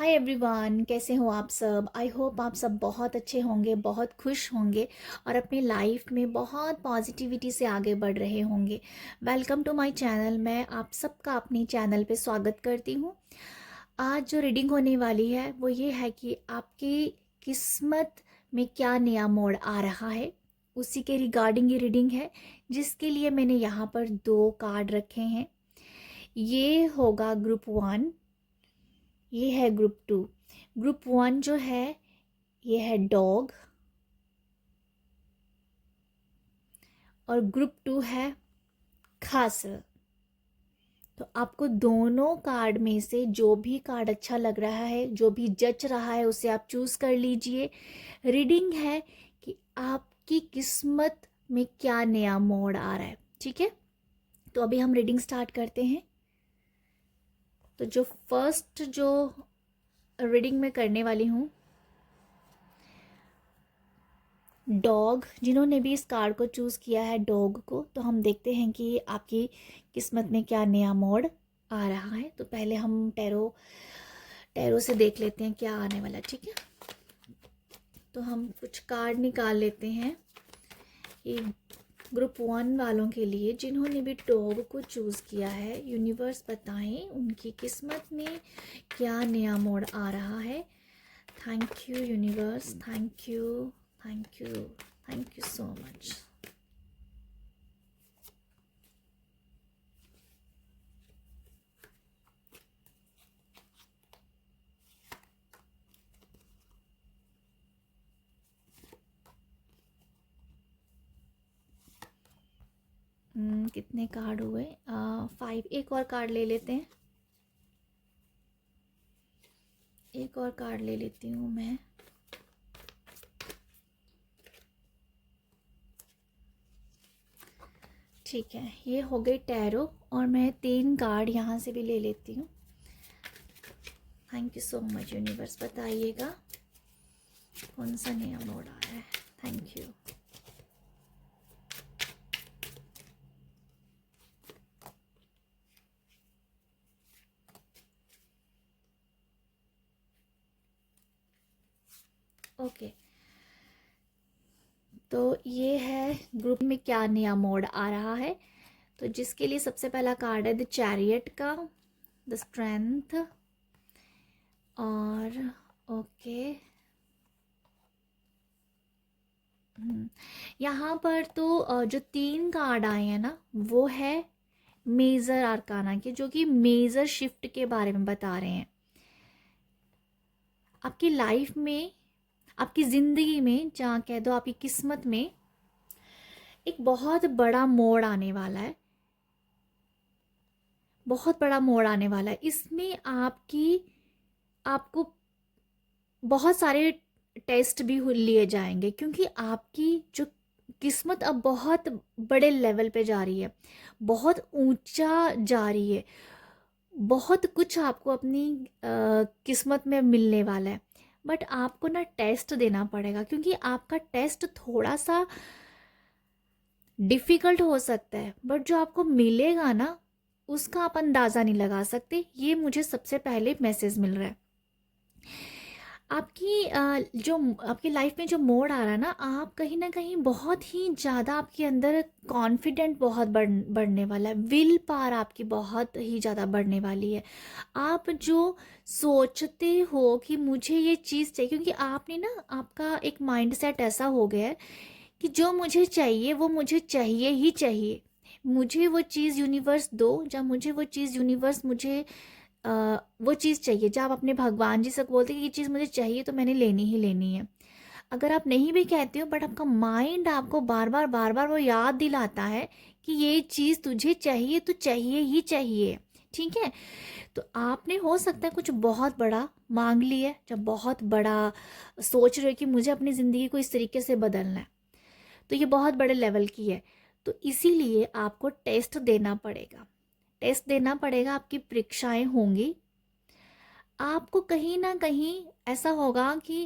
Hi everyone, कैसे हो आप सब। आई होप आप सब बहुत अच्छे होंगे, बहुत खुश होंगे और अपनी लाइफ में बहुत पॉजिटिविटी से आगे बढ़ रहे होंगे। Welcome to my channel. मैं आप सबका अपनी चैनल पे स्वागत करती हूँ। आज जो रीडिंग होने वाली है वो ये है कि आपकी किस्मत में क्या नया मोड़ आ रहा है, उसी के रिगार्डिंग ये रीडिंग है, जिसके लिए मैंने यहाँ पर 2 कार्ड रखे हैं। ये होगा ग्रुप 1, ये है ग्रुप 2। ग्रुप 1 जो है ये है डॉग और ग्रुप 2 है खासर। तो आपको दोनों कार्ड में से जो भी कार्ड अच्छा लग रहा है, जो भी जच रहा है, उसे आप चूज कर लीजिए। रीडिंग है कि आपकी किस्मत में क्या नया मोड़ आ रहा है। ठीक है, तो अभी हम रीडिंग स्टार्ट करते हैं। तो जो फर्स्ट जो रीडिंग मैं करने वाली हूँ, डॉग, जिन्होंने भी इस कार्ड को चूज़ किया है डॉग को, तो हम देखते हैं कि आपकी किस्मत में क्या नया मोड़ आ रहा है। तो पहले हम टैरो टैरो से देख लेते हैं क्या आने वाला है। ठीक है, तो हम कुछ कार्ड निकाल लेते हैं। ये ग्रुप 1 वालों के लिए, जिन्होंने भी डॉग को चूज़ किया है, यूनिवर्स बताएं उनकी किस्मत में क्या नया मोड़ आ रहा है। Thank you universe, thank you, thank you, thank you so much. कितने कार्ड हुए? 5। एक और कार्ड ले लेते हैं, एक और कार्ड ले लेती हूँ मैं। ठीक है, ये हो गई टैरो और मैं 3 कार्ड यहाँ से भी ले लेती हूँ। Thank you so much universe, बताइएगा कौन सा नया मोड आ रहा है। Thank you. ओके, तो ये है ग्रुप में क्या नया मोड आ रहा है। तो जिसके लिए सबसे पहला कार्ड है द चैरियट का, द स्ट्रेंथ। और ओके, यहाँ पर तो जो 3 कार्ड आए हैं ना, वो है मेजर आर्काना के, जो कि मेजर शिफ्ट के बारे में बता रहे हैं। आपकी लाइफ में, आपकी ज़िंदगी में, जहाँ कह दो आपकी किस्मत में एक बहुत बड़ा मोड़ आने वाला है, बहुत बड़ा मोड़ आने वाला है। इसमें आपको बहुत सारे टेस्ट भी लिए जाएंगे, क्योंकि आपकी जो किस्मत अब बहुत बड़े लेवल पे जा रही है, बहुत ऊंचा जा रही है। बहुत कुछ आपको अपनी किस्मत में मिलने वाला है, बट आपको ना टेस्ट देना पड़ेगा, क्योंकि आपका टेस्ट थोड़ा सा डिफ़िकल्ट हो सकता है, बट जो आपको मिलेगा ना, उसका आप अंदाज़ा नहीं लगा सकते। ये मुझे सबसे पहले मैसेज मिल रहा है। जो आपकी लाइफ में जो मोड़ आ रहा है ना, आप कहीं ना कहीं बहुत ही ज़्यादा, आपके अंदर कॉन्फिडेंट बहुत बढ़ने वाला है, विल पावर आपकी बहुत ही ज़्यादा बढ़ने वाली है। आप जो सोचते हो कि मुझे ये चीज़ चाहिए, क्योंकि आपने ना, आपका एक माइंड सेट ऐसा हो गया है कि जो मुझे चाहिए वो मुझे चाहिए ही चाहिए। मुझे वो चीज़ यूनिवर्स दो, जब मुझे वो चीज़ यूनिवर्स मुझे वो चीज़ चाहिए, जब आप अपने भगवान जी से बोलते हैं कि ये चीज़ मुझे चाहिए, तो मैंने लेनी ही लेनी है। अगर आप नहीं भी कहते हो, बट आपका माइंड आपको बार बार वो याद दिलाता है कि ये चीज़ तुझे चाहिए तो चाहिए ही चाहिए। ठीक है, तो आपने हो सकता है कुछ बहुत बड़ा मांग लिया, जब बहुत बड़ा सोच रहे हो कि मुझे अपनी ज़िंदगी को इस तरीके से बदलना है, तो ये बहुत बड़े लेवल की है। तो इसीलिए आपको टेस्ट देना पड़ेगा, टेस्ट देना पड़ेगा, आपकी परीक्षाएं होंगी। आपको कहीं ना कहीं ऐसा होगा कि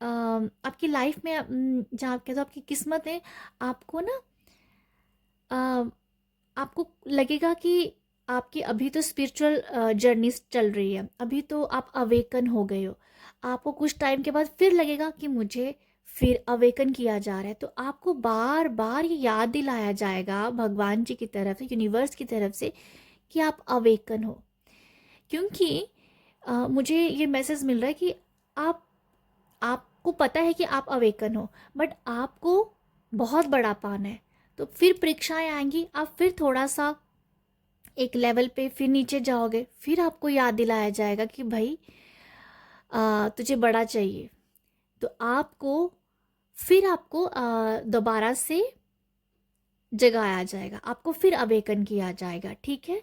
आपकी लाइफ में जहाँ आप कहते हो आपकी किस्मत है, आपको ना अ, आपको लगेगा कि आपकी अभी तो स्पिरिचुअल जर्नी चल रही है, अभी तो आप अवेकन हो गए हो। आपको कुछ टाइम के बाद फिर लगेगा कि मुझे फिर अवेकन किया जा रहा है, तो आपको बार बार ये याद दिलाया जाएगा भगवान जी की तरफ से, यूनिवर्स की तरफ से, कि आप अवेकन हो। क्योंकि मुझे ये मैसेज मिल रहा है कि आप आपको पता है कि आप अवेकन हो, बट आपको बहुत बड़ा पाना है। तो फिर परीक्षाएं आएंगी, आप फिर थोड़ा सा एक लेवल पे फिर नीचे जाओगे, फिर आपको याद दिलाया जाएगा कि भाई तुझे बड़ा चाहिए। तो आपको फिर आपको दोबारा से जगाया जाएगा, आपको फिर अवेकन किया जाएगा। ठीक है,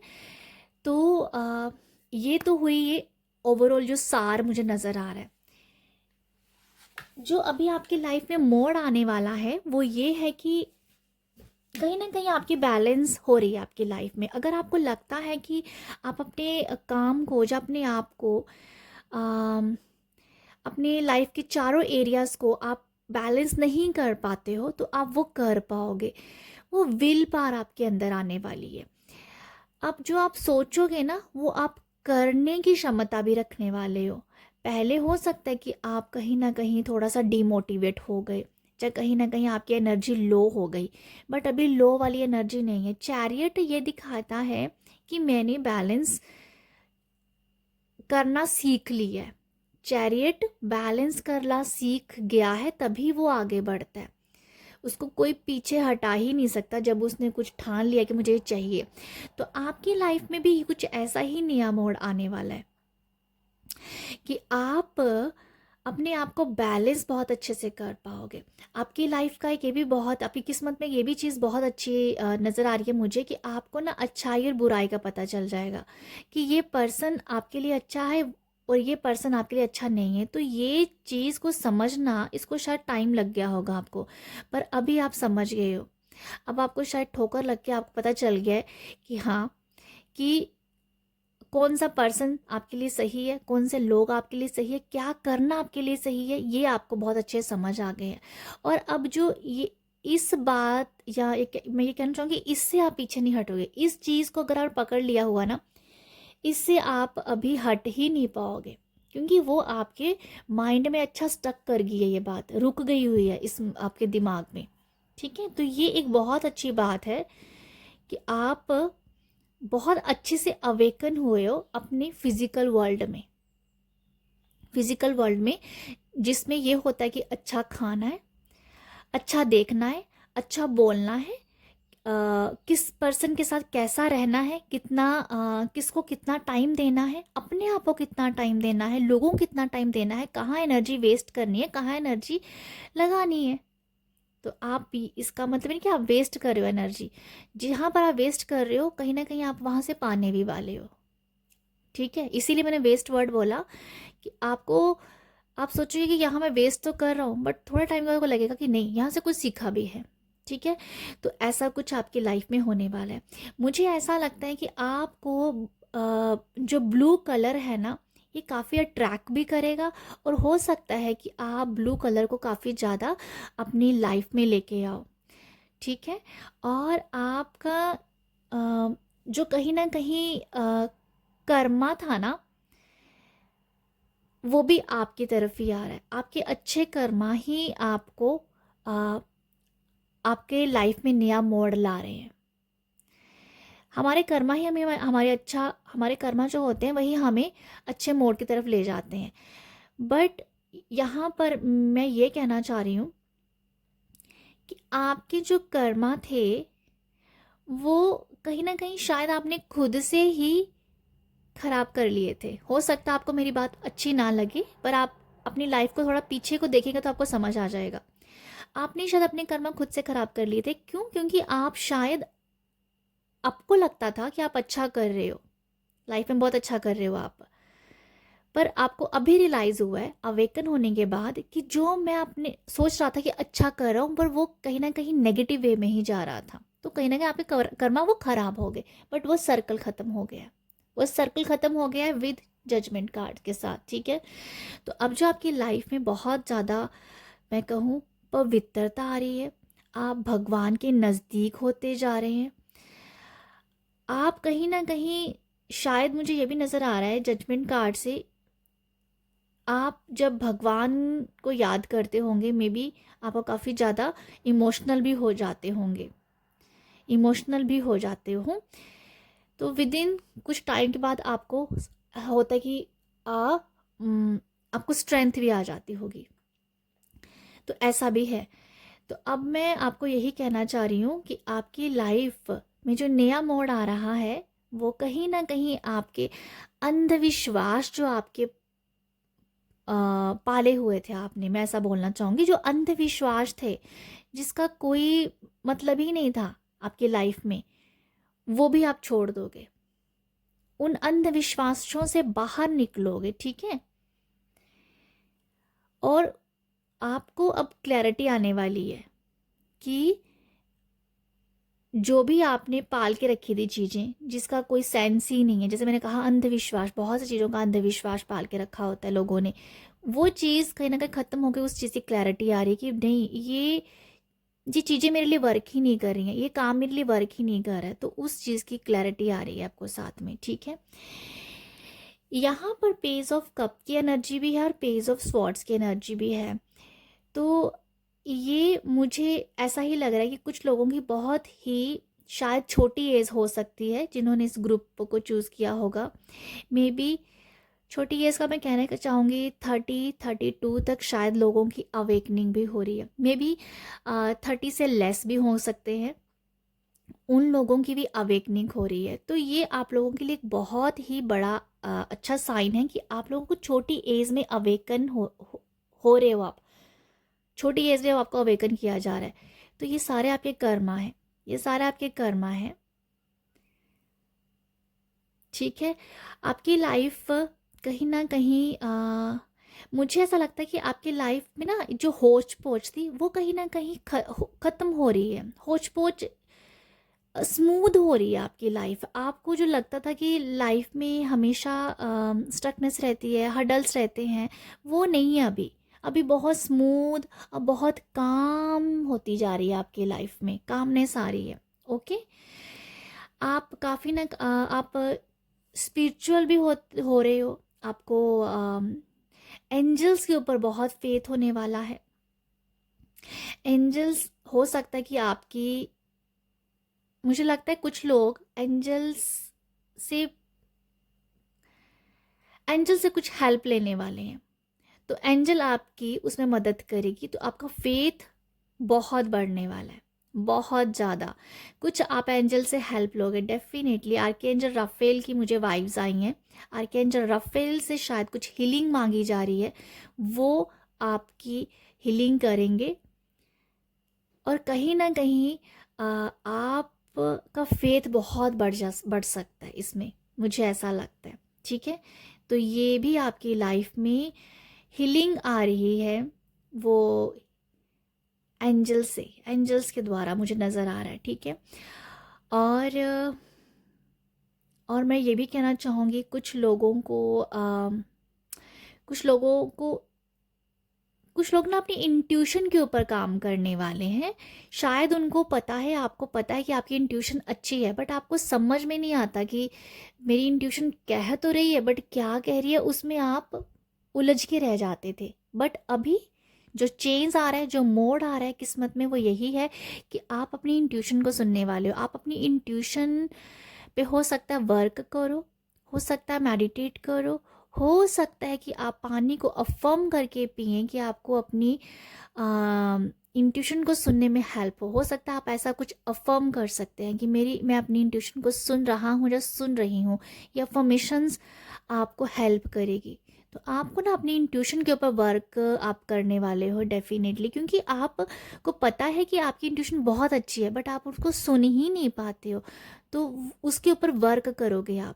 तो ये तो हुई ये ओवरऑल जो सार मुझे नज़र आ रहा है। जो अभी आपकी लाइफ में मोड़ आने वाला है वो ये है कि कहीं ना कहीं आपकी बैलेंस हो रही है आपकी लाइफ में। अगर आपको लगता है कि आप अपने काम को या अपने आप को अम, अपने लाइफ के चारों एरियाज को आप बैलेंस नहीं कर पाते हो, तो आप वो कर पाओगे। वो विल पावर आपके अंदर आने वाली है। अब जो आप सोचोगे ना वो आप करने की क्षमता भी रखने वाले हो। पहले हो सकता है कि आप कहीं ना कहीं थोड़ा सा डिमोटिवेट हो गए, चाहे कहीं ना कहीं आपकी एनर्जी लो हो गई, बट अभी लो वाली एनर्जी नहीं है। चैरियट ये दिखाता है कि मैंने बैलेंस करना सीख लिया है। चैरियट बैलेंस करना सीख गया है तभी वो आगे बढ़ता है। उसको कोई पीछे हटा ही नहीं सकता जब उसने कुछ ठान लिया कि मुझे ये चाहिए। तो आपकी लाइफ में भी कुछ ऐसा ही नया मोड़ आने वाला है कि आप अपने आप को बैलेंस बहुत अच्छे से कर पाओगे। आपकी लाइफ का एक ये भी बहुत, आपकी किस्मत में ये भी चीज़ बहुत अच्छी नज़र आ रही है मुझे, कि आपको ना अच्छाई और बुराई का पता चल जाएगा कि ये पर्सन आपके लिए अच्छा है और ये पर्सन आपके लिए अच्छा नहीं है। तो ये चीज़ को समझना, इसको शायद टाइम लग गया होगा आपको, पर अभी आप समझ गए हो। अब आपको शायद ठोकर लग के आपको पता चल गया है कि हाँ, कि कौन सा पर्सन आपके लिए सही है, कौन से लोग आपके लिए सही है, क्या करना आपके लिए सही है, ये आपको बहुत अच्छे समझ आ गए हैं। और अब जो ये इस बात, या एक मैं ये कहना चाहूँगी, इससे आप पीछे नहीं हटोगे। इस चीज़ को अगर आप पकड़ लिया हुआ ना, इससे आप अभी हट ही नहीं पाओगे, क्योंकि वो आपके माइंड में अच्छा स्टक कर गई है, ये बात रुक गई हुई है इस आपके दिमाग में। ठीक है, तो ये एक बहुत अच्छी बात है कि आप बहुत अच्छे से अवेकन हुए हो अपने फिजिकल वर्ल्ड में। फिजिकल वर्ल्ड में जिसमें ये होता है कि अच्छा खाना है, अच्छा देखना है, अच्छा बोलना है, किस पर्सन के साथ कैसा रहना है, कितना किसको कितना टाइम देना है, अपने आप को कितना टाइम देना है, लोगों को कितना टाइम देना है, कहाँ एनर्जी वेस्ट करनी है, कहाँ एनर्जी लगानी है। तो आप भी, इसका मतलब नहीं कि आप वेस्ट कर रहे हो एनर्जी, जहाँ पर आप वेस्ट कर रहे हो कहीं ना कहीं आप वहाँ से पाने भी वाले हो। ठीक है, इसीलिए मैंने वेस्ट वर्ड बोला कि आपको, आप सोचोगे कि यहाँ मैं वेस्ट तो कर रहा हूँ, बट थोड़ा टाइम बाद आपको लगेगा कि नहीं, यहाँ से कुछ सीखा भी है। ठीक है, तो ऐसा कुछ आपकी लाइफ में होने वाला है। मुझे ऐसा लगता है कि आपको जो ब्लू कलर है ना, ये काफ़ी अट्रैक्ट भी करेगा, और हो सकता है कि आप ब्लू कलर को काफ़ी ज़्यादा अपनी लाइफ में लेके आओ। ठीक है, और आपका जो कहीं ना कहीं कर्मा था ना, वो भी आपकी तरफ ही आ रहा है। आपके अच्छे कर्मा ही आपको आ, आपके लाइफ में नया मोड़ ला रहे हैं। हमारे कर्मा ही हमें, हमारे कर्मा जो होते हैं वही हमें अच्छे मोड़ की तरफ ले जाते हैं। बट यहाँ पर मैं ये कहना चाह रही हूँ कि आपके जो कर्मा थे वो कहीं ना कहीं शायद आपने खुद से ही खराब कर लिए थे। हो सकता है आपको मेरी बात अच्छी ना लगे, पर आप अपनी लाइफ को थोड़ा पीछे को देखेंगे तो आपको समझ आ जाएगा। आपने शायद अपने कर्म खुद से खराब कर लिए थे। क्यों? क्योंकि आप शायद, आपको लगता था कि आप अच्छा कर रहे हो, लाइफ में बहुत अच्छा कर रहे हो आप, पर आपको अभी रियलाइज हुआ है अवेकन होने के बाद कि जो मैं अपने सोच रहा था कि अच्छा कर रहा हूँ, पर वो कहीं ना कहीं नेगेटिव वे में ही जा रहा था। तो कहीं ना कहीं आपके कर्मा वो खराब हो गए, बट वो सर्कल खत्म हो गया। वो सर्कल खत्म हो गया है विद जजमेंट कार्ड के साथ। ठीक है, तो अब जो आपकी लाइफ में बहुत ज़्यादा, मैं कहूँ, पवित्रता आ रही है, आप भगवान के नज़दीक होते जा रहे हैं, आप कहीं ना कहीं, शायद मुझे ये भी नज़र आ रहा है जजमेंट कार्ड से, आप जब भगवान को याद करते होंगे, मे बी आप काफ़ी ज़्यादा इमोशनल भी हो जाते होंगे, इमोशनल भी हो जाते हो। तो विद इन कुछ टाइम के बाद आपको होता है कि आ उम, आपको स्ट्रेंथ भी आ जाती होगी। तो ऐसा भी है। तो अब मैं आपको यही कहना चाह रही हूँ कि आपकी लाइफ में जो नया मोड़ आ रहा है, वो कहीं ना कहीं आपके अंधविश्वास जो आपके पाले हुए थे आपने, मैं ऐसा बोलना चाहूँगी, जो अंधविश्वास थे जिसका कोई मतलब ही नहीं था आपकी लाइफ में, वो भी आप छोड़ दोगे, उन अंधविश्वासों से बाहर निकलोगे, ठीक है। और आपको अब क्लैरिटी आने वाली है कि जो भी आपने पाल के रखी थी चीज़ें, जिसका कोई सेंस ही नहीं है, जैसे मैंने कहा अंधविश्वास, बहुत सी चीज़ों का अंधविश्वास पाल के रखा होता है लोगों ने, वो चीज़ कहीं ना कहीं ख़त्म हो गई। उस चीज़ की क्लैरिटी आ रही है कि नहीं, ये चीज़ें मेरे लिए वर्क ही नहीं कर रही हैं, ये काम मेरे लिए वर्क ही नहीं कर रहा है। तो उस चीज़ की क्लैरिटी आ रही है आपको साथ में, ठीक है। यहाँ पर पेज ऑफ कप की एनर्जी भी है और पेज ऑफ स्वॉर्ड्स की एनर्जी भी है। तो ये मुझे ऐसा ही लग रहा है कि कुछ लोगों की बहुत ही शायद छोटी एज हो सकती है जिन्होंने इस ग्रुप को चूज़ किया होगा। मे बी छोटी एज का मैं कहने का चाहूँगी 30-32 तक शायद लोगों की अवेकनिंग भी हो रही है। मे बी 30 से लेस भी हो सकते हैं, उन लोगों की भी अवेकनिंग हो रही है। तो ये आप लोगों के लिए एक बहुत ही बड़ा अच्छा साइन है कि आप लोगों को छोटी एज में अवेकन हो रहे हो आप, छोटी एज में आपको अवेकन किया जा रहा है। तो ये सारे आपके कर्मा है, ये सारे आपके कर्मा है, ठीक है। आपकी लाइफ कहीं ना कहीं मुझे ऐसा लगता है कि आपकी लाइफ में ना जो होच पोच थी वो कहीं ना कहीं ख़त्म हो रही है। होच पोच स्मूथ हो रही है आपकी लाइफ। आपको जो लगता था कि लाइफ में हमेशा स्टकनेस रहती है, हडल्स रहते हैं, वो नहीं है अभी। अभी बहुत स्मूथ और बहुत काम होती जा रही है आपकी लाइफ में, कामनेस आ रही है। ओके, आप काफ़ी ना आप स्पिरिचुअल भी हो रहे हो। आपको एंजल्स के ऊपर बहुत फेथ होने वाला है। एंजल्स हो सकता है कि आपकी, मुझे लगता है कुछ लोग से एंजल से कुछ हेल्प लेने वाले हैं। तो एंजल आपकी उसमें मदद करेगी, तो आपका फेथ बहुत बढ़ने वाला है, बहुत ज़्यादा। कुछ आप एंजल से हेल्प लोगे डेफिनेटली। आर्कएंजल राफेल की मुझे वाइब्स आई हैं। आर्कएंजल राफेल से शायद कुछ हीलिंग मांगी जा रही है, वो आपकी हीलिंग करेंगे। और कहीं ना कहीं आप का फेथ बहुत बढ़ सकता है इसमें, मुझे ऐसा लगता है, ठीक है। तो ये भी आपकी लाइफ में हीलिंग आ रही है, वो एंजल्स के द्वारा मुझे नज़र आ रहा है, ठीक है। और और मैं ये भी कहना चाहूँगी कुछ लोगों को कुछ लोग ना अपनी इंट्यूशन के ऊपर काम करने वाले हैं। शायद उनको पता है, आपको पता है कि आपकी इंट्यूशन अच्छी है, बट आपको समझ में नहीं आता कि मेरी इंट्यूशन कह तो रही है बट क्या कह रही है, उसमें आप उलझ के रह जाते थे। बट अभी जो चेंज आ रहा है, जो मोड़ आ रहा है किस्मत में, वो यही है कि आप अपनी इंट्यूशन को सुनने वाले हो। आप अपनी इंट्यूशन पे हो सकता है वर्क करो, हो सकता है मेडिटेट करो, हो सकता है कि आप पानी को अफर्म करके पिएं कि आपको अपनी इंट्यूशन को सुनने में हेल्प हो सकता है आप ऐसा कुछ अफर्म कर सकते हैं कि मैं अपनी इंट्यूशन को सुन रहा हूँ या सुन रही हूँ। ये अफर्मेशंस आपको हेल्प करेगी। तो आपको ना अपनी इंट्यूशन के ऊपर वर्क आप करने वाले हो डेफिनेटली, क्योंकि आपको पता है कि आपकी इंट्यूशन बहुत अच्छी है बट आप उसको सुन ही नहीं पाते हो। तो उसके ऊपर वर्क करोगे आप,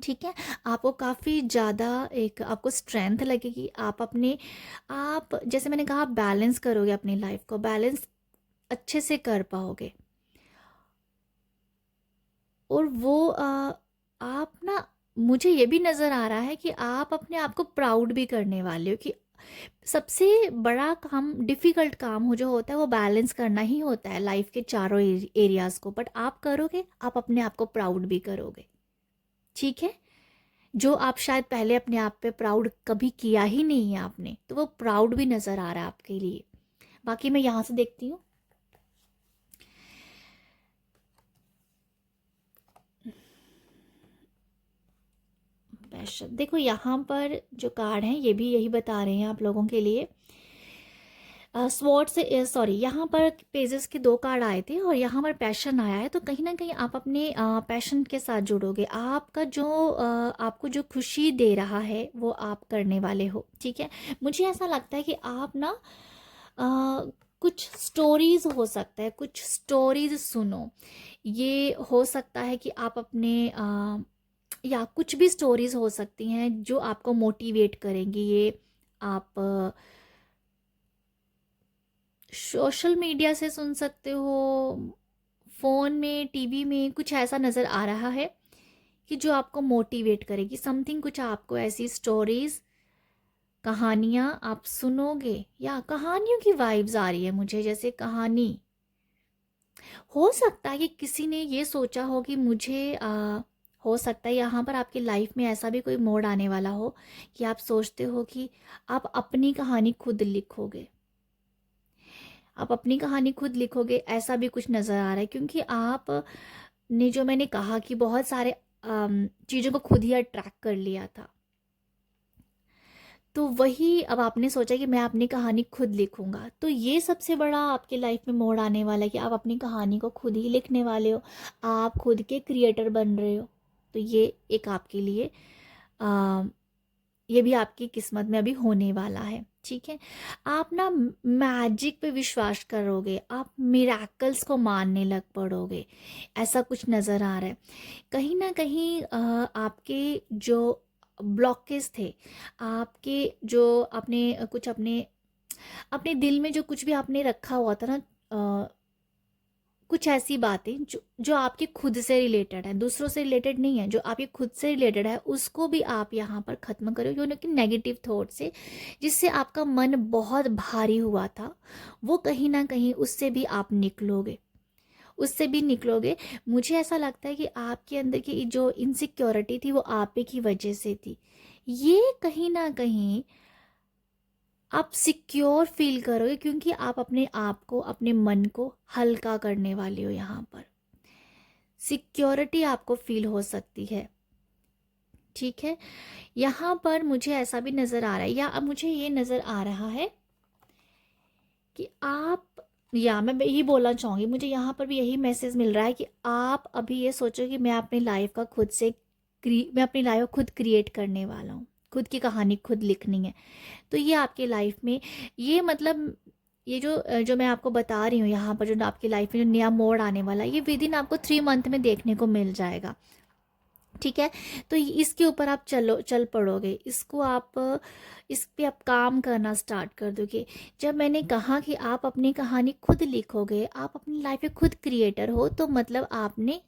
ठीक है। आपको काफ़ी ज़्यादा एक आपको स्ट्रेंथ लगेगी। आप जैसे मैंने कहा, बैलेंस करोगे अपनी लाइफ को, बैलेंस अच्छे से कर पाओगे। और वो आप ना, मुझे ये भी नज़र आ रहा है कि आप अपने आप को प्राउड भी करने वाले हो कि सबसे बड़ा काम, डिफ़िकल्ट काम हो जो होता है वो बैलेंस करना ही होता है लाइफ के चारों एरियाज़ को, बट आप करोगे, आप अपने आप को प्राउड भी करोगे। ठीक है? जो आप शायद पहले अपने आप पे प्राउड कभी किया ही नहीं है आपने, तो वो प्राउड भी नज़र आ रहा है आपके लिए। बाकी मैं यहाँ से देखती हूँ। पैशन, देखो यहाँ पर जो कार्ड हैं ये भी यही बता रहे हैं आप लोगों के लिए। स्वॉर्ड से, सॉरी, यहाँ पर पेजेस के 2 कार्ड आए थे और यहाँ पर पैशन आया है, तो कहीं ना कहीं आप अपने पैशन के साथ जुड़ोगे। आपका जो आपको जो खुशी दे रहा है वो आप करने वाले हो। ठीक है, मुझे ऐसा लगता है कि आप ना कुछ स्टोरीज, हो सकता है कुछ स्टोरीज सुनो। ये हो सकता है कि आप अपने या कुछ भी स्टोरीज हो सकती हैं जो आपको मोटिवेट करेंगी। ये आप सोशल मीडिया से सुन सकते हो, फ़ोन में, टीवी में, कुछ ऐसा नज़र आ रहा है कि जो आपको मोटिवेट करेगी। समथिंग, कुछ आपको ऐसी स्टोरीज, कहानियाँ आप सुनोगे, या कहानियों की वाइब्स आ रही है मुझे, जैसे कहानी। हो सकता है कि किसी ने ये सोचा हो कि मुझे हो सकता है यहाँ पर आपकी लाइफ में ऐसा भी कोई मोड़ आने वाला हो कि आप सोचते हो कि आप अपनी कहानी खुद लिखोगे। आप अपनी कहानी खुद लिखोगे, ऐसा भी कुछ नज़र आ रहा है, क्योंकि आप ने, जो मैंने कहा कि बहुत सारे चीज़ों को खुद ही अट्रैक्ट कर लिया था, तो वही अब आपने सोचा कि मैं अपनी कहानी खुद लिखूंगा। तो ये सबसे बड़ा आपके लाइफ में मोड़ आने वाला है कि आप अपनी कहानी को खुद ही लिखने वाले हो, आप खुद के क्रिएटर बन रहे हो। तो ये एक आपके लिए आ, ये भी आपकी किस्मत में अभी होने वाला है। ठीक है, आप ना मैजिक पे विश्वास करोगे, आप मिराकल्स को मानने लग पड़ोगे, ऐसा कुछ नज़र आ रहा है। कहीं ना कहीं आपके जो ब्लॉकेज थे, आपके जो आपने कुछ अपने अपने दिल में जो कुछ भी आपने रखा हुआ था ना, कुछ ऐसी बातें जो जो आपके खुद से रिलेटेड है, दूसरों से रिलेटेड नहीं है, जो आपके खुद से रिलेटेड है, उसको भी आप यहाँ पर ख़त्म करो। जो कि नेगेटिव थॉट से, जिससे आपका मन बहुत भारी हुआ था, वो कहीं ना कहीं उससे भी आप निकलोगे, उससे भी निकलोगे। मुझे ऐसा लगता है कि आपके अंदर की जो इनसिक्योरिटी थी वो आप ही की वजह से थी। ये कहीं ना कहीं आप सिक्योर फील करोगे, क्योंकि आप अपने आप को, अपने मन को हल्का करने वाले हो। यहाँ पर सिक्योरिटी आपको फील हो सकती है। ठीक है, यहाँ पर मुझे ऐसा भी नज़र आ रहा है, या अब मुझे ये नज़र आ रहा है कि आप, या मैं यही बोलना चाहूँगी, मुझे यहाँ पर भी यही मैसेज मिल रहा है कि आप अभी ये सोचो कि मैं अपनी लाइफ का खुद से मैं अपनी लाइफ को खुद क्रिएट करने वाला हूँ, खुद की कहानी खुद लिखनी है। तो ये आपके लाइफ में, ये मतलब ये जो मैं आपको बता रही हूँ यहाँ पर, जो आपकी लाइफ में जो नया मोड़ आने वाला है, ये विद इन आपको 3 मंथ में देखने को मिल जाएगा। ठीक है, तो इसके ऊपर आप चल पड़ोगे, इसको आप, इस पे आप काम करना स्टार्ट कर दोगे। जब मैंने कहा कि आप अपनी कहानी खुद लिखोगे, आप अपनी लाइफ में खुद क्रिएटर हो, तो मतलब आपने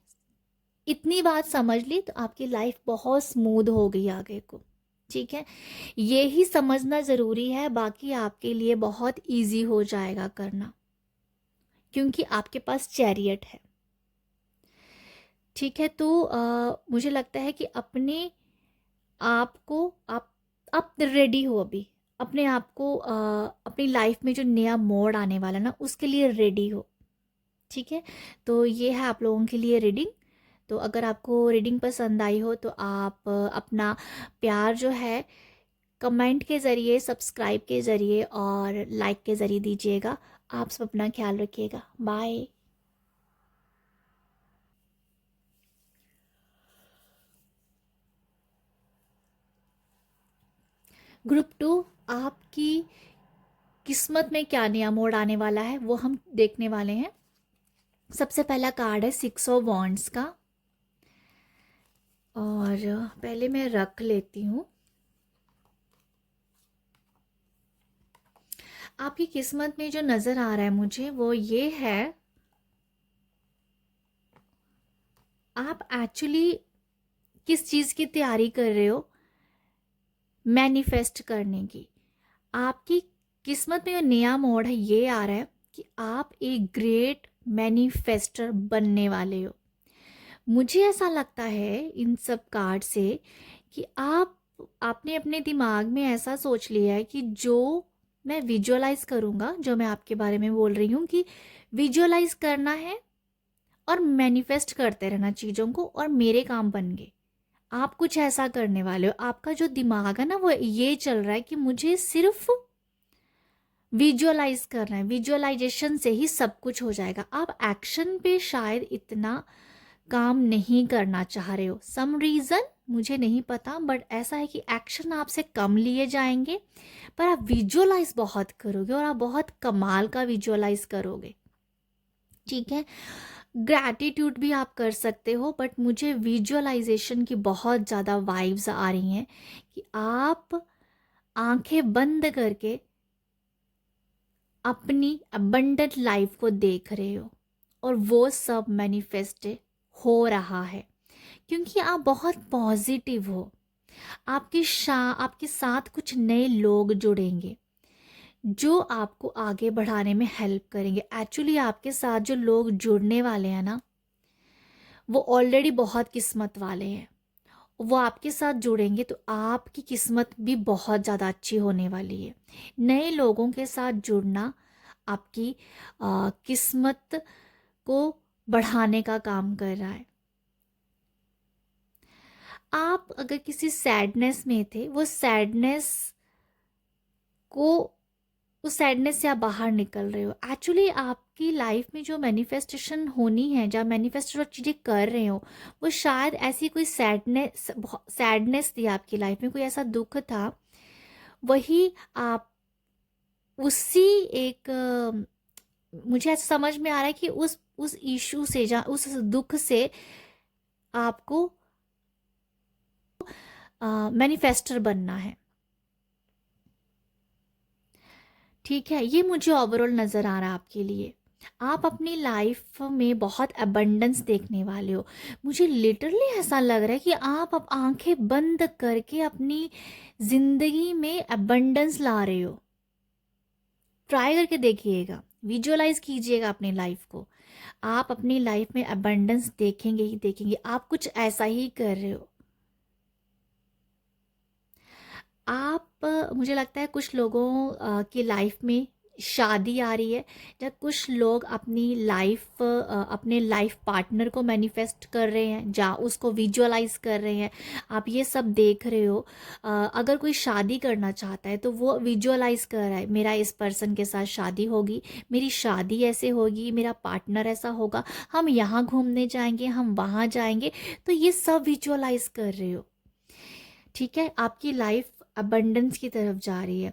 इतनी बात समझ ली, तो आपकी लाइफ बहुत स्मूथ हो गई आगे को। ठीक है, ये ही समझना ज़रूरी है, बाकी आपके लिए बहुत इजी हो जाएगा करना, क्योंकि आपके पास चैरियट है। ठीक है, तो मुझे लगता है कि अपने आप को, आप रेडी हो अभी, अपने आप को अपनी लाइफ में जो नया मोड़ आने वाला ना, उसके लिए रेडी हो। ठीक है, तो ये है आप लोगों के लिए रीडिंग। तो अगर आपको रीडिंग पसंद आई हो तो आप अपना प्यार जो है कमेंट के ज़रिए, सब्सक्राइब के ज़रिए और लाइक के ज़रिए दीजिएगा। आप सब अपना ख्याल रखिएगा। बाय। ग्रुप 2, आपकी किस्मत में क्या नया मोड़ आने वाला है वो हम देखने वाले हैं। सबसे पहला कार्ड है 6 ऑफ वॉन्ड्स का, और पहले मैं रख लेती हूँ। आपकी किस्मत में जो नज़र आ रहा है मुझे वो ये है, आप एक्चुअली किस चीज़ की तैयारी कर रहे हो मैनिफेस्ट करने की। आपकी किस्मत में जो नया मोड़ है ये आ रहा है कि आप एक ग्रेट मैनिफेस्टर बनने वाले हो। मुझे ऐसा लगता है इन सब कार्ड से कि आपने अपने दिमाग में ऐसा सोच लिया है कि जो मैं विजुअलाइज करूँगा, जो मैं आपके बारे में बोल रही हूँ कि विजुअलाइज करना है और मैनिफेस्ट करते रहना चीज़ों को, और मेरे काम बन गए। आप कुछ ऐसा करने वाले हो। आपका जो दिमाग है ना वो ये चल रहा है कि मुझे सिर्फ विजुअलाइज करना है, विजुअलाइजेशन से ही सब कुछ हो जाएगा। आप एक्शन पे शायद इतना काम नहीं करना चाह रहे हो, सम रीज़न मुझे नहीं पता, बट ऐसा है कि एक्शन आपसे कम लिए जाएंगे, पर आप विजुअलाइज बहुत करोगे और आप बहुत कमाल का विजुअलाइज करोगे। ठीक है, ग्रैटिट्यूड भी आप कर सकते हो, बट मुझे विजुअलाइजेशन की बहुत ज़्यादा वाइब्स आ रही हैं कि आप आंखें बंद करके अपनी अबंडेंट लाइफ को देख रहे हो और वो सब मैनिफेस्ट हो रहा है, क्योंकि आप बहुत पॉजिटिव हो। आपके साथ कुछ नए लोग जुड़ेंगे जो आपको आगे बढ़ाने में हेल्प करेंगे। एक्चुअली आपके साथ जो लोग जुड़ने वाले हैं ना, वो ऑलरेडी बहुत किस्मत वाले हैं। वो आपके साथ जुड़ेंगे तो आपकी किस्मत भी बहुत ज़्यादा अच्छी होने वाली है। नए लोगों के साथ जुड़ना आपकी किस्मत को बढ़ाने का काम कर रहा है। आप अगर किसी सैडनेस में थे, को उस सैडनेस से आप बाहर निकल रहे हो। एक्चुअली आपकी लाइफ में जो मैनिफेस्टेशन होनी है, जब मैनिफेस्ट जो चीज़ें कर रहे हो, वो शायद ऐसी कोई सैडनेस थी आपकी लाइफ में, कोई ऐसा दुख था, वही आप उसी एक मुझे ऐसा समझ में आ रहा है कि उस इशू से, जहाँ उस दुख से आपको मैनिफेस्टर बनना है। ठीक है, ये मुझे ओवरऑल नज़र आ रहा है आपके लिए। आप अपनी लाइफ में बहुत अबंडेंस देखने वाले हो। मुझे लिटरली ऐसा लग रहा है कि आप अब आंखें बंद करके अपनी ज़िंदगी में अबंडेंस ला रहे हो। ट्राई करके देखिएगा, विजुअलाइज कीजिएगा अपनी लाइफ को। आप अपनी लाइफ में अबंडेंस देखेंगे ही देखेंगे। आप कुछ ऐसा ही कर रहे हो। मुझे लगता है कुछ लोगों की लाइफ में शादी आ रही है, जब कुछ लोग अपने लाइफ पार्टनर को मैनिफेस्ट कर रहे हैं, जहाँ उसको विजुअलाइज कर रहे हैं। आप ये सब देख रहे हो। अगर कोई शादी करना चाहता है तो वो विजुअलाइज कर रहा है, मेरा इस पर्सन के साथ शादी होगी, मेरी शादी ऐसे होगी, मेरा पार्टनर ऐसा होगा, हम यहाँ घूमने जाएंगे, हम वहाँ जाएंगे। तो ये सब विजुअलाइज कर रहे हो। ठीक है, आपकी लाइफ अबंडेंस की तरफ जा रही है।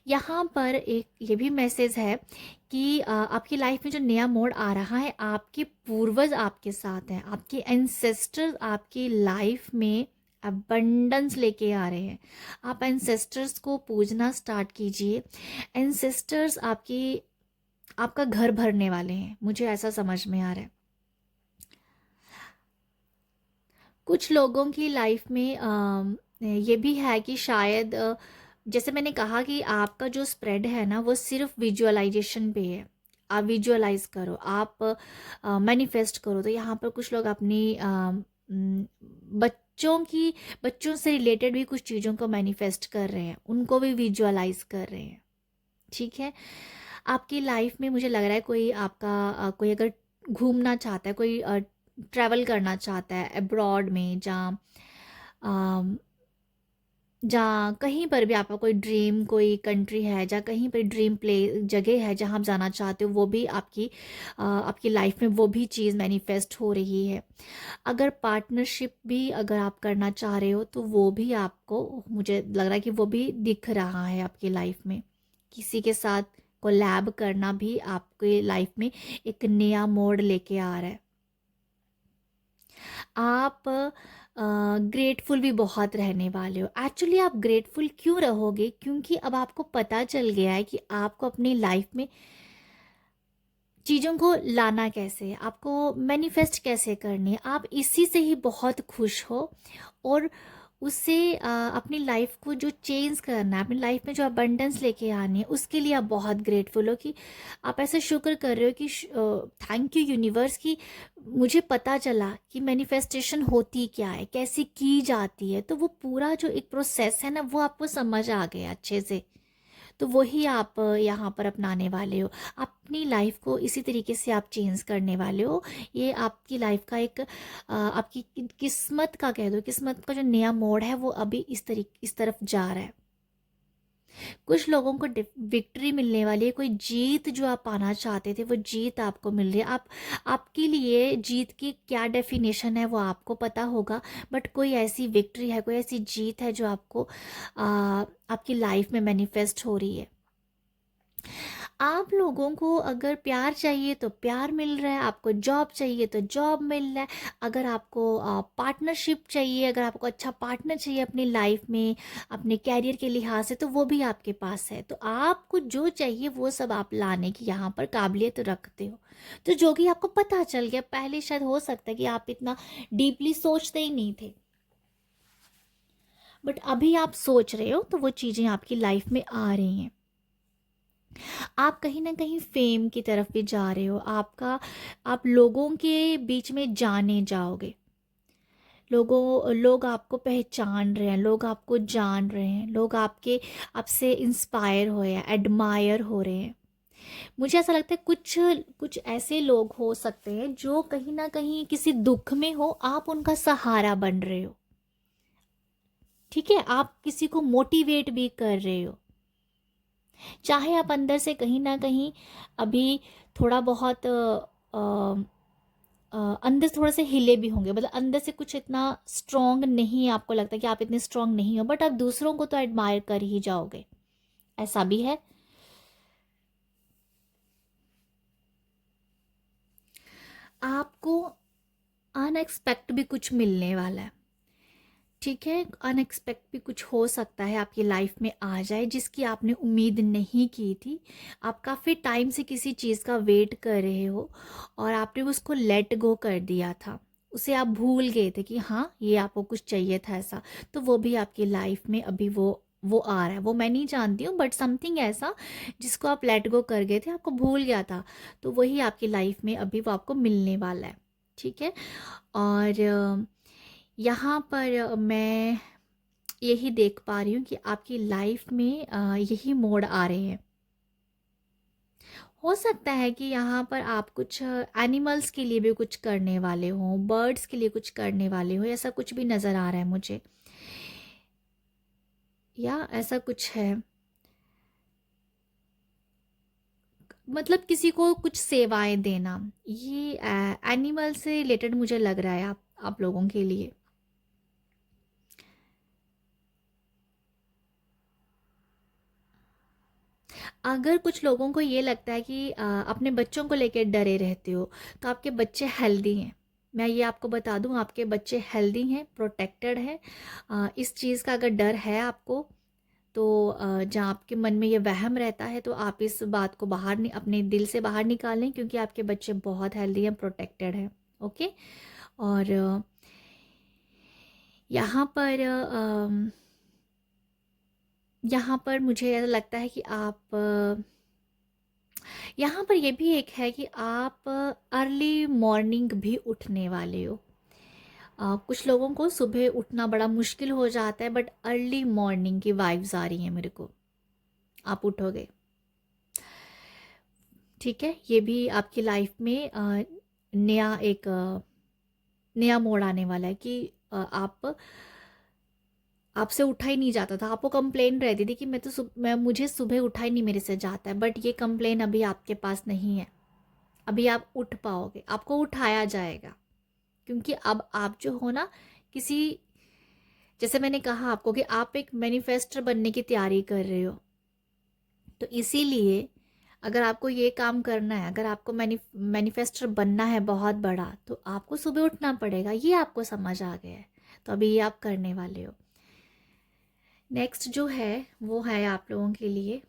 यहाँ पर एक ये भी मैसेज है कि आपकी लाइफ में जो नया मोड़ आ रहा है, आपके पूर्वज आपके साथ हैं, आपके एंसेस्टर्स आपकी लाइफ में अबंडेंस लेके आ रहे हैं। आप एंसेस्टर्स को पूजना स्टार्ट कीजिए। एंसेस्टर्स आपका घर भरने वाले हैं, मुझे ऐसा समझ में आ रहा है। कुछ लोगों की लाइफ में ये भी है कि शायद जैसे मैंने कहा कि आपका जो स्प्रेड है ना, वो सिर्फ विजुअलाइजेशन पे है। आप विजुअलाइज करो, आप मैनिफेस्ट करो। तो यहाँ पर कुछ लोग अपनी बच्चों से रिलेटेड भी कुछ चीज़ों को मैनिफेस्ट कर रहे हैं, उनको भी विजुअलाइज कर रहे हैं। ठीक है, आपकी लाइफ में मुझे लग रहा है कोई अगर घूमना चाहता है, कोई ट्रैवल करना चाहता है अब्रॉड में, जहाँ कहीं पर भी आपका कोई ड्रीम कोई कंट्री है, जहाँ कहीं पर ड्रीम प्ले जगह है जहाँ आप जाना चाहते हो, वो भी आपकी लाइफ में वो भी चीज़ मैनिफेस्ट हो रही है। अगर पार्टनरशिप भी अगर आप करना चाह रहे हो तो वो भी आपको, मुझे लग रहा है कि वो भी दिख रहा है आपकी लाइफ में। किसी के साथ कोलैब करना भी आपके लाइफ में एक नया मोड़ लेके आ रहा है। आप ग्रेटफुल भी बहुत रहने वाले हो। एक्चुअली आप ग्रेटफुल क्यों रहोगे? क्योंकि अब आपको पता चल गया है कि आपको अपनी लाइफ में चीज़ों को लाना कैसे है, आपको मैनिफेस्ट कैसे करनी है। आप इसी से ही बहुत खुश हो और उससे अपनी लाइफ को जो चेंज करना है, अपनी लाइफ में जो अबंडेंस लेके आनी है, उसके लिए आप बहुत ग्रेटफुल हो कि आप ऐसा शुक्र कर रहे हो कि थैंक यू यूनिवर्स कि मुझे पता चला कि मैनिफेस्टेशन होती क्या है, कैसे की जाती है। तो वो पूरा जो एक प्रोसेस है ना, वो आपको समझ आ गया अच्छे से। तो वही आप यहाँ पर अपनाने वाले हो। अपनी लाइफ को इसी तरीके से आप चेंज करने वाले हो। ये आपकी लाइफ का एक आपकी किस्मत का कह दो, किस्मत का जो नया मोड़ है वो अभी इस तरफ जा रहा है। कुछ लोगों को विक्ट्री मिलने वाली है, कोई जीत जो आप पाना चाहते थे वो जीत आपको मिल रही है। आपके लिए जीत की क्या डेफिनेशन है वो आपको पता होगा, बट कोई ऐसी विक्ट्री है, कोई ऐसी जीत है जो आपको आपकी लाइफ में मैनिफेस्ट हो रही है। आप लोगों को अगर प्यार चाहिए तो प्यार मिल रहा है, आपको जॉब चाहिए तो जॉब मिल रहा है, अगर आपको पार्टनरशिप चाहिए, अगर आपको अच्छा पार्टनर चाहिए अपनी लाइफ में, अपने कैरियर के लिहाज से, तो वो भी आपके पास है। तो आपको जो चाहिए वो सब आप लाने की यहाँ पर काबिलियत रखते हो। तो जो कि आपको पता चल गया पहले, शायद हो सकता है कि आप इतना डीपली सोचते ही नहीं थे, बट अभी आप सोच रहे हो तो वो चीज़ें आपकी लाइफ में आ रही हैं। आप कहीं ना कहीं फेम की तरफ भी जा रहे हो। आप लोगों के बीच में जाने जाओगे। लोग आपको पहचान रहे हैं, लोग आपको जान रहे हैं, लोग आपसे इंस्पायर हो या एडमायर हो रहे हैं। मुझे ऐसा लगता है कुछ कुछ ऐसे लोग हो सकते हैं जो कहीं ना कहीं किसी दुख में हो, आप उनका सहारा बन रहे हो। ठीक है, आप किसी को मोटिवेट भी कर रहे हो। चाहे आप अंदर से कहीं ना कहीं अभी थोड़ा बहुत अंदर थोड़े से हिले भी होंगे, मतलब अंदर से कुछ इतना स्ट्रांग नहीं, आपको लगता है कि आप इतने स्ट्रांग नहीं हो, बट आप दूसरों को तो एडमायर कर ही जाओगे। ऐसा भी है। आपको अनएक्सपेक्ट भी कुछ मिलने वाला है। ठीक है, अनएक्सपेक्ट भी कुछ हो सकता है आपकी लाइफ में आ जाए जिसकी आपने उम्मीद नहीं की थी। आप काफ़ी टाइम से किसी चीज़ का वेट कर रहे हो और आपने उसको लेट गो कर दिया था, उसे आप भूल गए थे कि हाँ ये आपको कुछ चाहिए था ऐसा। तो वो भी आपकी लाइफ में अभी वो आ रहा है। वो मैं नहीं जानती हूँ, बट समथिंग ऐसा जिसको आप लेट गो कर गए थे, आपको भूल गया था, तो वही आपकी लाइफ में अभी वो आपको मिलने वाला है। ठीक है। और यहाँ पर मैं यही देख पा रही हूँ कि आपकी लाइफ में यही मोड़ आ रहे हैं। हो सकता है कि यहाँ पर आप कुछ एनिमल्स के लिए भी कुछ करने वाले हो, बर्ड्स के लिए कुछ करने वाले हो, ऐसा कुछ भी नज़र आ रहा है मुझे, या ऐसा कुछ है। मतलब किसी को कुछ सेवाएं देना, ये एनिमल से रिलेटेड मुझे लग रहा है आप लोगों के लिए। अगर कुछ लोगों को ये लगता है कि अपने बच्चों को लेकर डरे रहते हो, तो आपके बच्चे हेल्दी हैं। मैं ये आपको बता दूं, आपके बच्चे हेल्दी हैं, प्रोटेक्टेड हैं। इस चीज़ का अगर डर है आपको, तो जहाँ आपके मन में ये वहम रहता है, तो आप इस बात को अपने दिल से बाहर निकालें, क्योंकि आपके बच्चे बहुत हेल्दी हैं, प्रोटेक्टेड हैं। ओके। और यहाँ पर यहाँ पर मुझे ऐसा लगता है कि आप यहाँ पर ये भी एक है कि आप अर्ली मॉर्निंग भी उठने वाले हो। कुछ लोगों को सुबह उठना बड़ा मुश्किल हो जाता है, बट अर्ली मॉर्निंग की वाइब्स आ रही हैं मेरे को, आप उठोगे। ठीक है, ये भी आपकी लाइफ में नया मोड़ आने वाला है कि आप आपसे उठा ही नहीं जाता था। आपको कंप्लेन रहती थी कि मैं मुझे सुबह उठा ही नहीं मेरे से जाता है, बट ये कंप्लेन अभी आपके पास नहीं है। अभी आप उठ पाओगे, आपको उठाया जाएगा, क्योंकि अब आप जो हो ना, किसी, जैसे मैंने कहा आपको कि आप एक मैनिफेस्टर बनने की तैयारी कर रहे हो, तो इसीलिए अगर आपको ये काम करना है, अगर आपको मैनिफेस्टर बनना है बहुत बड़ा, तो आपको सुबह उठना पड़ेगा। ये आपको समझ आ गया है, तो अभी ये आप करने वाले हो। नेक्स्ट जो है वो है आप लोगों के लिए,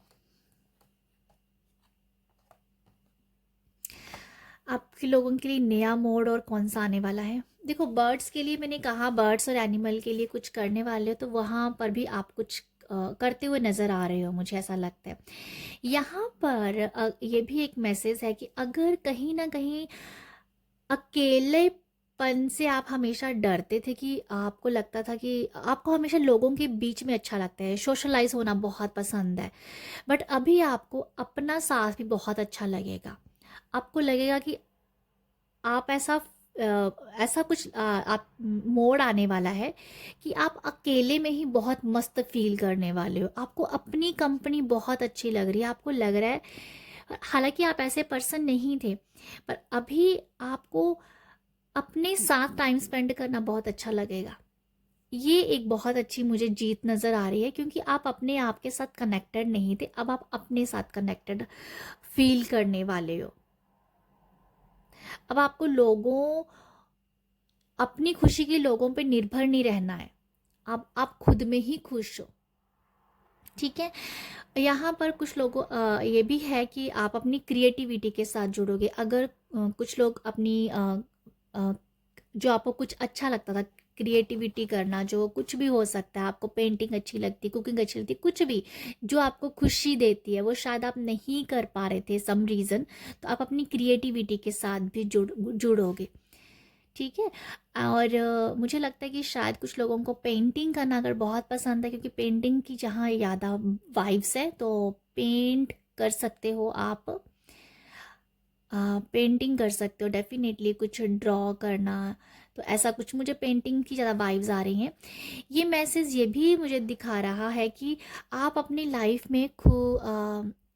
आपके लोगों के लिए नया मोड़ और कौन सा आने वाला है, देखो, बर्ड्स के लिए मैंने कहा, बर्ड्स और एनिमल के लिए कुछ करने वाले हो तो वहाँ पर भी आप कुछ करते हुए नज़र आ रहे हो, मुझे ऐसा लगता है। यहाँ पर ये भी एक मैसेज है कि अगर कहीं ना कहीं अकेलेपन से आप हमेशा डरते थे, कि आपको लगता था कि आपको हमेशा लोगों के बीच में अच्छा लगता है, सोशलाइज होना बहुत पसंद है, बट अभी आपको अपना साथ भी बहुत अच्छा लगेगा। आपको लगेगा कि आप ऐसा कुछ आप मोड़ आने वाला है कि आप अकेले में ही बहुत मस्त फील करने वाले हो, आपको अपनी कंपनी बहुत अच्छी लग रही है, आपको लग रहा है, हालांकि आप ऐसे पर्सन नहीं थे, पर अभी आपको अपने साथ टाइम स्पेंड करना बहुत अच्छा लगेगा। ये एक बहुत अच्छी मुझे जीत नज़र आ रही है, क्योंकि आप अपने आप के साथ कनेक्टेड नहीं थे, अब आप अपने साथ कनेक्टेड फील करने वाले हो। अब आपको लोगों अपनी खुशी के लोगों पे निर्भर नहीं रहना है, अब आप खुद में ही खुश हो। ठीक है। यहाँ पर कुछ लोगों ये भी है कि आप अपनी क्रिएटिविटी के साथ जुड़ोगे। अगर कुछ लोग अपनी अ, जो आपको कुछ अच्छा लगता था, क्रिएटिविटी करना, जो कुछ भी हो सकता है, आपको पेंटिंग अच्छी लगती, कुकिंग अच्छी लगती, कुछ भी जो आपको खुशी देती है, वो शायद आप नहीं कर पा रहे थे सम रीज़न, तो आप अपनी क्रिएटिविटी के साथ भी जुड़ोगे। ठीक है। और मुझे लगता है कि शायद कुछ लोगों को पेंटिंग करना अगर बहुत पसंद है, क्योंकि पेंटिंग की जहाँ ज़्यादा वाइब्स है, तो पेंट कर सकते हो आप, पेंटिंग कर सकते हो डेफिनेटली, कुछ ड्रॉ करना, तो ऐसा कुछ मुझे पेंटिंग की ज़्यादा वाइब्स आ रही हैं। ये मैसेज ये भी मुझे दिखा रहा है कि आप अपनी लाइफ में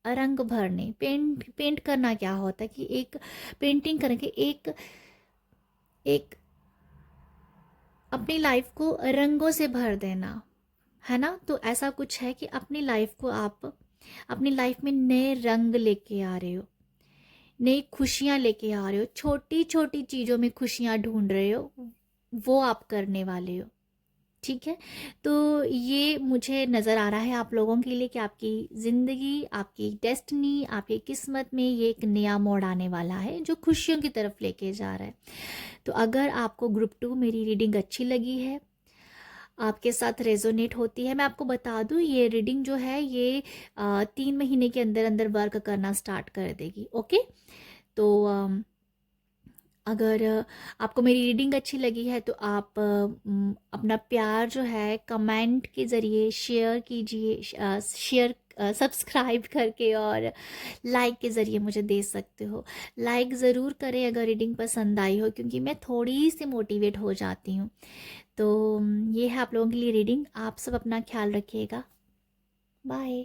रंग भरने, पेंट पेंट करना क्या होता है कि एक पेंटिंग करके एक एक अपनी लाइफ को रंगों से भर देना, है ना। तो ऐसा कुछ है कि अपनी लाइफ को आप अपनी लाइफ में नए रंग लेके आ रहे हो, नई खुशियां लेके आ रहे हो, छोटी छोटी चीज़ों में खुशियां ढूंढ रहे हो, वो आप करने वाले हो। ठीक है। तो ये मुझे नज़र आ रहा है आप लोगों के लिए कि आपकी ज़िंदगी, आपकी डेस्टिनी, आपकी किस्मत में ये एक नया मोड़ आने वाला है जो खुशियों की तरफ लेके जा रहा है। तो अगर आपको ग्रुप 2 मेरी रीडिंग अच्छी लगी है, आपके साथ रेजोनेट होती है, मैं आपको बता दूं, ये रीडिंग जो है ये 3 महीने के अंदर अंदर वर्क करना स्टार्ट कर देगी। ओके। तो अगर आपको मेरी रीडिंग अच्छी लगी है तो आप अपना प्यार जो है कमेंट के ज़रिए शेयर कीजिए, शेयर सब्सक्राइब करके, और लाइक के ज़रिए मुझे दे सकते हो। लाइक ज़रूर करें अगर रीडिंग पसंद आई हो, क्योंकि मैं थोड़ी सी मोटिवेट हो जाती हूँ। तो ये है आप लोगों के लिए रीडिंग। आप सब अपना ख्याल रखिएगा। बाय।